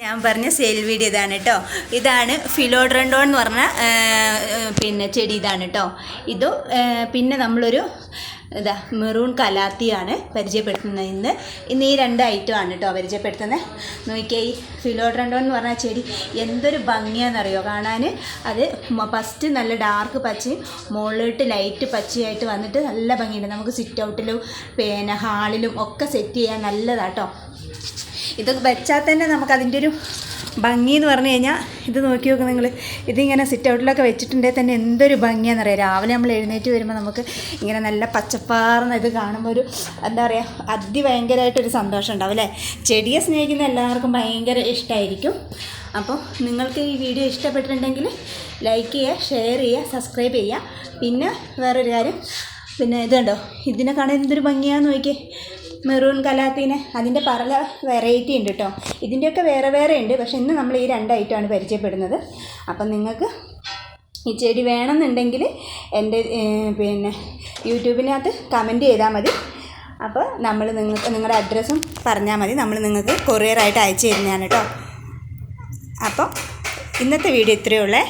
ഞാൻ പറഞ്ഞ sale video ഇതാണ് കേട്ടോ. ഇതാണ് ഫിലോഡ്രൻഡോൺ എന്ന് പറഞ്ഞ പിന്നെ ചെടി ഇതാണ് കേട്ടോ. പിന്നെ നമ്മളൊരു മെറൂൺ കലാത്തിയാണ് പരിചയപ്പെടുത്തുന്നത്. ഇന്ന് ഈ രണ്ട് ഐറ്റമാണ് കേട്ടോ പരിചയപ്പെടുത്തുന്നത്. നോക്കിയേ, ഈ ഫിലോഡ്രൻഡോൺ എന്ന് പറഞ്ഞ ചെടി എന്തൊരു ഭംഗിയാണെന്നറിയോ കാണാൻ. അത് ഫസ്റ്റ് നല്ല ഡാർക്ക് പച്ചയും മുകളിലോട്ട് ലൈറ്റ് പച്ചയായിട്ട് വന്നിട്ട് നല്ല ഭംഗിയുണ്ട്. നമുക്ക് സിറ്റ് ഔട്ടിലും പിന്നെ ഹാളിലും ഒക്കെ സെറ്റ് ചെയ്യാൻ നല്ലതാട്ടോ. ഇതൊക്കെ വെച്ചാൽ തന്നെ നമുക്കതിൻ്റെ ഒരു ഭംഗി എന്ന് പറഞ്ഞു കഴിഞ്ഞാൽ, ഇത് നോക്കി നോക്കുക നിങ്ങൾ. ഇതിങ്ങനെ സിറ്റ് ഔട്ടിലൊക്കെ വെച്ചിട്ടുണ്ടെങ്കിൽ തന്നെ എന്തൊരു ഭംഗിയാണെന്നറിയാം. രാവിലെ നമ്മൾ എഴുന്നേറ്റ് വരുമ്പോൾ നമുക്ക് ഇങ്ങനെ നല്ല പച്ചപ്പാർന്ന ഇത് കാണുമ്പോൾ ഒരു എന്താ പറയുക, അതിഭയങ്കരമായിട്ടൊരു സന്തോഷം ഉണ്ടാവും അല്ലേ. ചെടിയെ സ്നേഹിക്കുന്ന എല്ലാവർക്കും ഭയങ്കര ഇഷ്ടമായിരിക്കും. അപ്പോൾ നിങ്ങൾക്ക് ഈ വീഡിയോ ഇഷ്ടപ്പെട്ടിട്ടുണ്ടെങ്കിൽ ലൈക്ക് ചെയ്യുക, ഷെയർ ചെയ്യുക, സബ്സ്ക്രൈബ് ചെയ്യുക. പിന്നെ വേറൊരു കാര്യം, പിന്നെ ഇത് കണ്ടോ, ഇതിനെ കാണാൻ എന്തൊരു ഭംഗിയാണെന്ന് നോക്കിയേ, മെറൂൺ കലാത്തീനെ. അതിൻ്റെ പല വെറൈറ്റി ഉണ്ട് കേട്ടോ. ഇതിൻ്റെയൊക്കെ വേറെ വേറെ ഉണ്ട്. പക്ഷെ ഇന്ന് നമ്മൾ ഈ രണ്ട് ഐറ്റമാണ് പരിചയപ്പെടുന്നത്. അപ്പം നിങ്ങൾക്ക് ഈ ചെടി വേണമെന്നുണ്ടെങ്കിൽ എൻ്റെ പിന്നെ യൂട്യൂബിനകത്ത് കമൻറ്റ് ചെയ്താൽ മതി. അപ്പോൾ നമ്മൾ നിങ്ങളുടെ അഡ്രസ്സും പറഞ്ഞാൽ മതി, നമ്മൾ നിങ്ങൾക്ക് കൊറിയറായിട്ട് അയച്ചു തരുന്നതാണ് കേട്ടോ. അപ്പോൾ ഇന്നത്തെ വീഡിയോ ഇത്രയേ ഉള്ളേ.